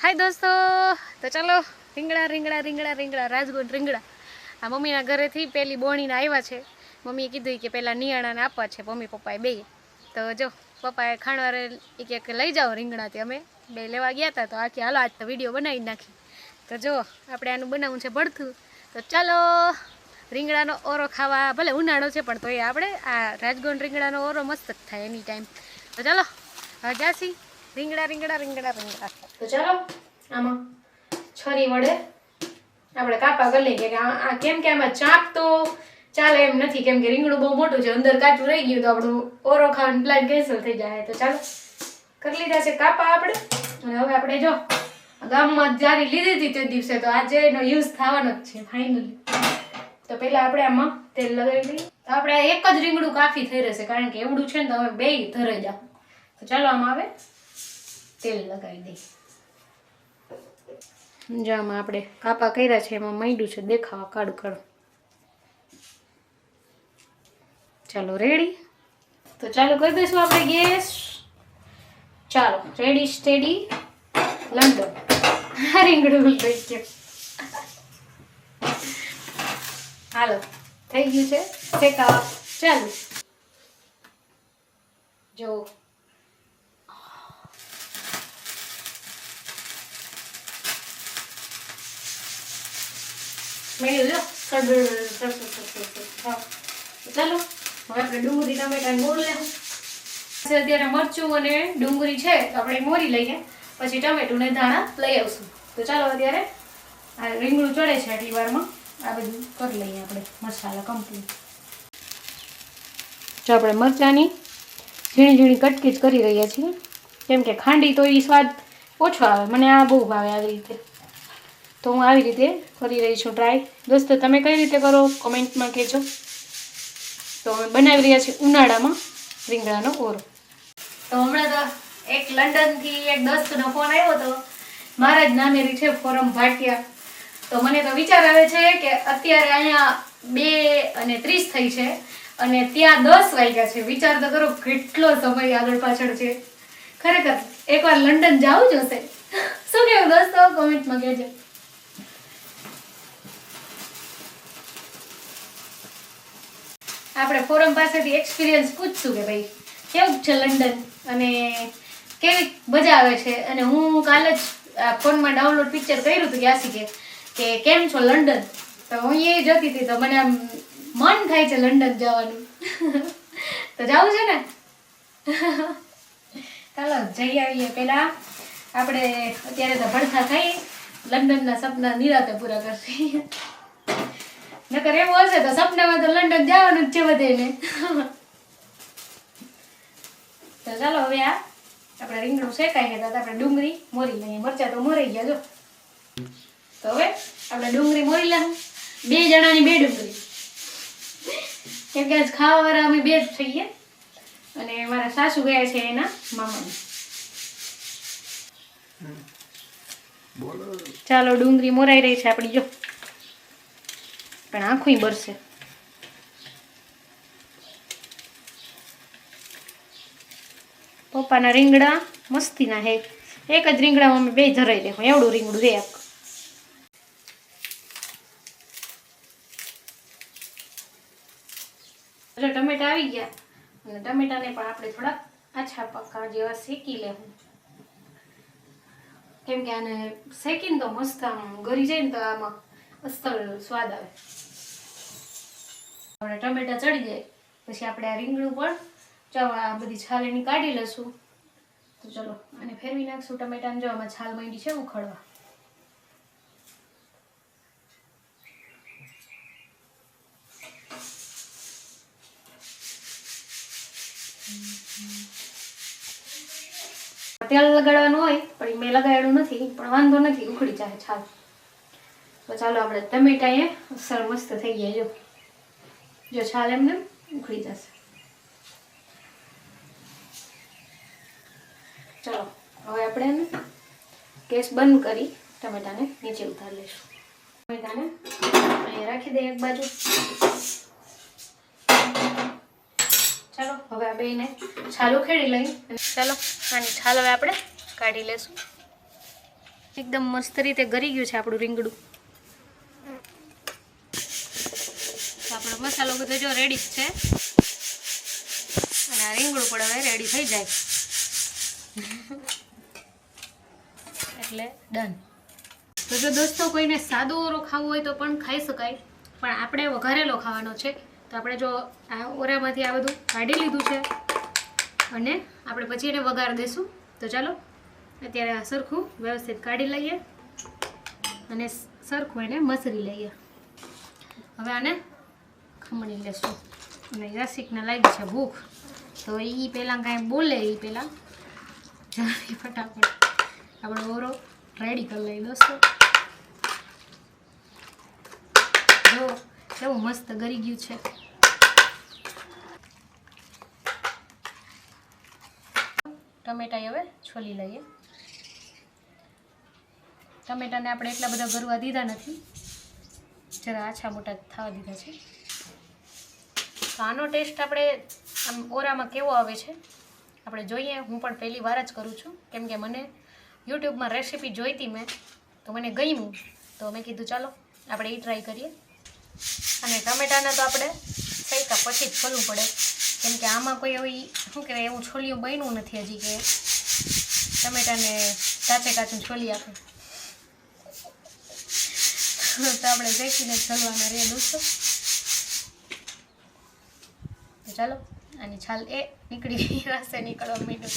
हाय दोस्तों, तो चलो રીંગણા રીંગણા રીંગણા રીંગણા રાજગોંડ રીંગણા આ મમ્મીના ઘરેથી પેલી બોણીને આવ્યા છે. મમ્મીએ કીધું કે પહેલાં નિયાણાને આપવા છે મમ્મી પપ્પાએ બે. તો જો પપ્પાએ ખાણવારે એક લઈ જાઓ રીંગણાથી, અમે બે લેવા ગયા હતા. તો આખી હાલો આજ તો વિડીયો બનાવી નાખી. તો જો આપણે આનું બનાવવું છે ભડથું. તો ચાલો રીંગણાનો ઓરો ખાવા. ભલે ઉનાળો છે પણ તોય આપણે આ રાજગોંડ રીંગણાનો ઓરો મસ્ત જ થાય એની ટાઈમ. તો ચાલો હવે જાસી રીંગણા રીંગણા રીંગણા રીંગણા. તો ચાલો આમાં છરી વડે આપણે કાપા કરી લઈએ કે આ કેમ કે આમાં ચાપ તો ચાલે એમ નથી, કેમ કે રીંગણું બહુ મોટું છે, અંદર કાચું રહી ગયું તો આપણું ઓરો ખાવાનું પ્લાન કેન્સલ થઈ જાય. તો ચાલો કરી લીધા છે કાપા આપણે. અને હવે આપણે જો ગામમાં જારી લીધી હતી તે દિવસે, તો આજે એનો યુઝ થવાનો જ છે ફાઇનલી. તો પહેલા આપણે આમાં તેલ લગાવી લઈએ. તો આપણે એક જ રીંગણું કાફી થઈ રહેશે, કારણ કે એવડું છે ને તો અમે બે ધરાઈ જાવ. તો ચાલો આમાં હવે તેલ લગાવી દઈએ. જો આમાં આપણે કાપા કર્યા છે એમાં માંડ્યું છે દેખાવા કાળું કાળું. ચાલો રેડી. તો ચાલો કરી દઈશું આપણે ગેસ. ચાલો રેડી સ્ટેડી લંડન. રીંગણું થઈ ગયું. હાલો થઈ ગયું છે શેકાવા ચાલુ. જો ચાલો હવે આપણે ડુંગળી ટમેટાને મોરી લેવું. અત્યારે મરચું અને ડુંગળી છે તો આપણે મોરી લઈએ, પછી ટમેટું ને ધાણા લઈ આવશું. તો ચાલો અત્યારે આ રીંગણું ચડે છે આટલી વારમાં આ બધું કરી લઈએ આપણે મસાલા કમ્પ્લીટ. જો આપણે મરચાંની ઝીણી ઝીણી કટકી જ કરી રહ્યા છીએ, કેમ કે ખાંડી તો એ સ્વાદ ઓછો આવે, મને આ બહુ ભાવે આવી રીતે. તો હું આવી રીતે કરી રહી છું ટ્રાય. દોસ્તો તમે કઈ રીતે કરો કોમેન્ટમાં કહેજો. તો અમે બનાવી રહ્યા છીએ ઉનાળામાં રીંગણાનો ઓરો. તો હમણાં તો એક લંડનથી એક દોસ્તનો ફોન આવ્યો હતો, મારા જ નામેરી છે ફોરમ ભાટિયા. તો મને તો વિચાર આવે છે કે અત્યારે અહીંયા 2:30 થઈ છે અને ત્યાં 10 વાગ્યા છે. વિચાર તો કરો કેટલો સમય આગળ પાછળ છે. ખરેખર એકવાર લંડન જવું જોશે. શું કેવું દોસ્તો કોમેન્ટમાં કહેજો. આપણે ફોરમ પાસેથી એક્સપિરિયન્સ પૂછશું કે ભાઈ કેવું છે લંડન અને કેવી મજા આવે છે. અને હું કાલે જ ફોનમાં ડાઉનલોડ પિક્ચર કર્યું હતું યાસી કે કેમ છો લંડન. તો હું એ જોતી હતી તો મને આમ મન થાય છે લંડન જવાનું. તો જવું છે ને. ચાલો જઈ આવીએ. પહેલા આપણે અત્યારે તો ભડથા ખાઈ લંડનના સપના નિરાતે પૂરા કરશે. નકર એવું હશે તો સપનામાં તો લંડન જવાનું જ છે બધેને. તો ચાલો હવે આ આપણે રીંગણું શેકાઈ ગયા હતા, આપણે ડુંગળી મોરી લઈએ. મરચાં તો મોરાઈ ગયા જો. તો હવે આપણે ડુંગળી મોરી લઉં. 2 જણાની 2 ડુંગળી, કેમ કે આજ ખાવાવાળા અમે 2 જ થઈએ અને મારા સાસુ ગયા છે એના મામાને. ચાલો ડુંગળી મોરાઈ રહી છે આપણી જો, પણ આંખું બરસે. પપ્પાના રીંગણા મસ્તીના હે. એક જ રીંગણામાં અમે 2 ધરાઈ દેવું, એવડું રીંગણું છે. એટલે ટમેટા આવી ગયા અને ટમેટાને પણ આપણે થોડા આછા પક્કા જેવા શેકી લેવું, કેમ કે આને શેકીને તો મસ્ત આમ ગળી જાય ને તો આમાં અસલ સ્વાદ આવે. આપણે ટમેટા ચડી જાય પછી આપણે આ રીંગણું પણ ચાલો આ બધી છાલ એની કાઢી લઈશું. તો ચલો આને ફેરવી નાખશું ટમેટાને. જો આમાં છાલ માંડી છે ઉખડવા. તેલ લગાડવાનું હોય પણ મેં લગાડ્યું નથી, પણ વાંધો નથી, ઉખડી જાય છાલ. તો ચાલો આપણે ટમેટા એ અસર મસ્ત થઈ ગયા જો છાલ એમને ઉખડી જશે. ચલો હવે આપણે ગેસ બંધ કરી ટમેટાને નીચે ઉતારી લઈશું. ટમેટાને અહીંયા રાખી દઈએ એક બાજુ. ચાલો હવે આ બેને છાલ ઉખેડી લઈ. ચાલો આની છાલ હવે આપણે કાઢી લેશું. એકદમ મસ્ત રીતે ગળી ગયું છે આપણું રીંગણું. આપણો મસાલો બધો જો રેડી છે અને આ રીંગણું પણ હવે રેડી થઈ જાય એટલે ડન. તો જો દોસ્તો કોઈને સાદો ઓરો ખાવો હોય તો પણ ખાઈ શકાય, પણ આપણે વઘારેલો ખાવાનો છે. તો આપણે જો આ ઓરામાંથી આ બધું કાઢી લીધું છે અને આપણે પછી એને વઘાર દઈશું. તો ચાલો અત્યારે આ સરખું વ્યવસ્થિત કાઢી લઈએ અને સરખું એને મસરી લઈએ. હવે આને ખમણી લેશું અને રસિકને લાગી છે ભૂખ, તો એ પહેલાં કાંઈ બોલે એ પહેલાં જલ્દી ફટાફટ આપણો ઓરો રેડી કરી લઈએ દોસ્તો. જો કેવું મસ્ત ગળી ગયું છે. ટમેટા હવે છોલી લઈએ. ટમેટાને આપણે એટલા બધા ગરવા દીધા નથી, જરા આછા મોટા થવા દીધા છે. તો આનો ટેસ્ટ આપણે આમ ઓરામાં કેવો આવે છે આપણે જોઈએ. હું પણ પહેલી વાર જ કરું છું, કેમ કે મને યુટ્યુબમાં રેસીપી જોઈતી મેં, તો મને ગમ્યું, તો મેં કીધું ચાલો આપણે એ ટ્રાય કરીએ. અને ટમેટાને તો આપણે શેકા પછી જ છોલવું પડે, કેમ કે આમાં કોઈ એવી શું કહેવાય એવું છોલિયું બન્યું નથી હજી કે ટમેટાને કાચે કાચું છોલી આપે. તો આપણે શેકીને છોલવાના રહીએ દોસ્તો. તો ચાલો આની છાલ એ નીકળી રસ્તે નીકળવા માંડ્યો,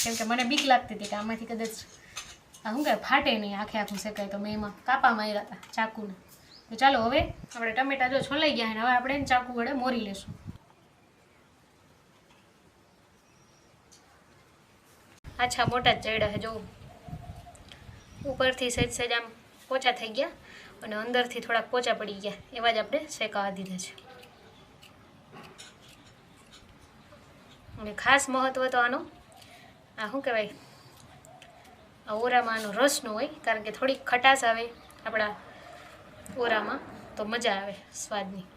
કેમ કે મને બીક લાગતી હતી કે આમાંથી કદાચ શું કહેવાય ફાટે નહીં આખે આખું શેકાય, તો મેં એમાં કાપા માર્યા હતા ચાકુને. તો ચાલો હવે આપણે ટમેટા જો છોલાઈ ગયા ને હવે આપણે એને ચાકુ વડે મોરી લેશું. આછા મોટા જ ચડ્યા છે જો, ઉપરથી સહેજ સહેજ આમ પોચા થઈ ગયા અને અંદરથી થોડાક પોચા પડી ગયા, એવા જ આપણે શેકાવા દીધા છે. અને ખાસ મહત્વ તો આનો આ શું કહેવાય આ ઓરામાં આનો રસનો હોય, કારણ કે થોડીક ખટાશ આવે આપણા ઓરામાં તો મજા આવે સ્વાદની.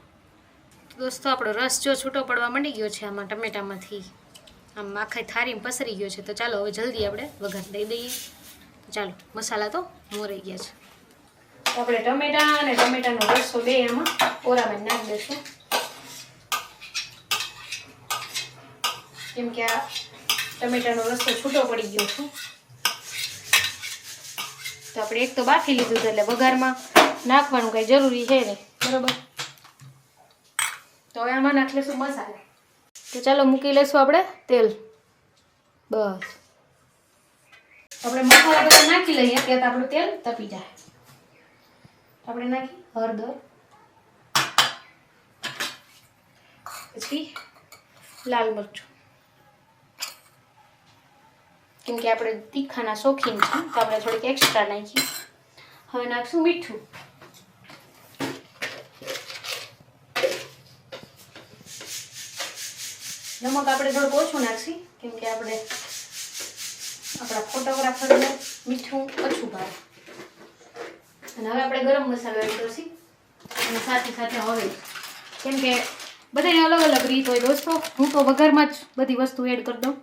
દોસ્તો આપણો રસ જો છૂટો પડવા માંડી ગયો છે આમાં ટમેટામાંથી, આમ આખા થાળીમાં પસરી ગયો છે. તો ચાલો હવે જલ્દી આપણે વઘાર દઈ દઈએ. ચાલો મસાલા તો મોરાઈ ગયા છે. આપણે ટમેટા અને ટમેટાનો રસો બે આમાં ઓરામાં નાખી દઈશું, કેમ કે આ ટમેટાનો રસો છૂટો પડી ગયો છે. તો આપણે એક તો બાફી લીધું છે એટલે વઘારમાં નાખવાનું કંઈ જરૂરી છે નહીં, બરોબર. તો હવે આમાં નાખી લઈશું મસાલા. તો ચાલો મૂકી લઈશું આપણે તેલ. બસ આપણે મસાલા બધા નાખી લઈએ ત્યાં તો આપણું તેલ તપી જાય. આપણે નાખી હળદર, પછી લાલ મરચું, કેમ કે આપણે તીખાના શોખીન છે તો આપણે થોડીક એક્સ્ટ્રા નાખી. હવે નાખશું મીઠું. નમક આપણે થોડુંક ઓછું નાખશી, કેમ કે આપણે આપણા ફોટોગ્રાફરને મીઠું ઓછું ભાવે. અને હવે આપણે ગરમ મસાલો એડ કરશી અને સાથે સાથે હવે, કેમ કે બધાને અલગ અલગ રીત હોય દોસ્તો. હું તો વઘારમાં જ બધી વસ્તુ એડ કરી દઉં,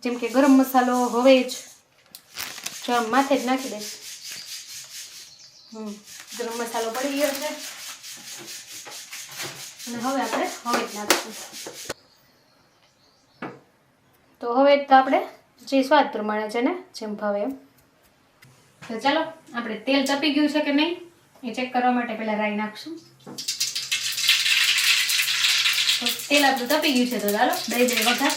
જેમ કે ગરમ મસાલો હવે જ જો આમ માથે જ નાખી દઈશ. ગરમ મસાલો પડી ગયો છે અને હવે આપણે હવે જ નાખીશું. તો હવે તો આપણે જે સ્વાદ પ્રમાણે છે ને જેમ ભાવે એમ. તો ચાલો આપણે તેલ તપી ગયું છે કે નહીં એ ચેક કરવા માટે પહેલાં રાઈ નાખશું. તો તેલ આપણું તપી ગયું છે તો ચાલો દઈ દઈએ વઘાર.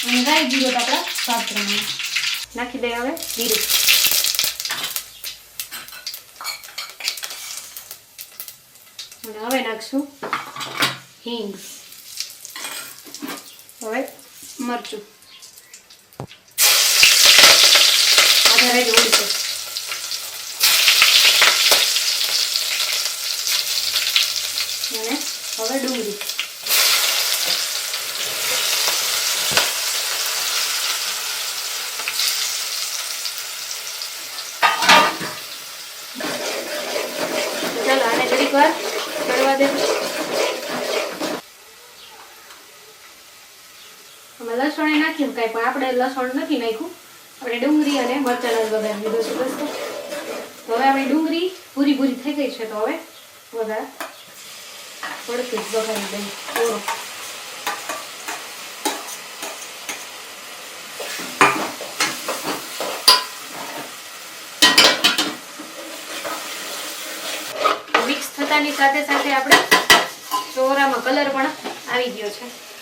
અને રાઈ જીરો તો આપણા સ્વાદ પ્રમાણે નાખી દઈએ. હવે જીરું, અને હવે નાખશું હિંગ, હવે મરચું આધારે જ ઉડશે. અને હવે ડુંગળી, ચાલો આને થોડીક વાર ચડવા દે. નાખ્યું કાંઈ, પણ આપણે લસણ નથી નાખ્યું, આપણે ડુંગળી અને મરચાંનો જ વઘાર દીધો છે દોસ્તો. તો હવે આપણી ડુંગળી પૂરી પૂરી થઈ ગઈ છે, તો હવે વઘાર પડતી જ વઘારી દઈએ પૂરો. મિક્સ થતાની સાથે સાથે આપણે ચોરામાં કલર પણ આવી ગયો છે.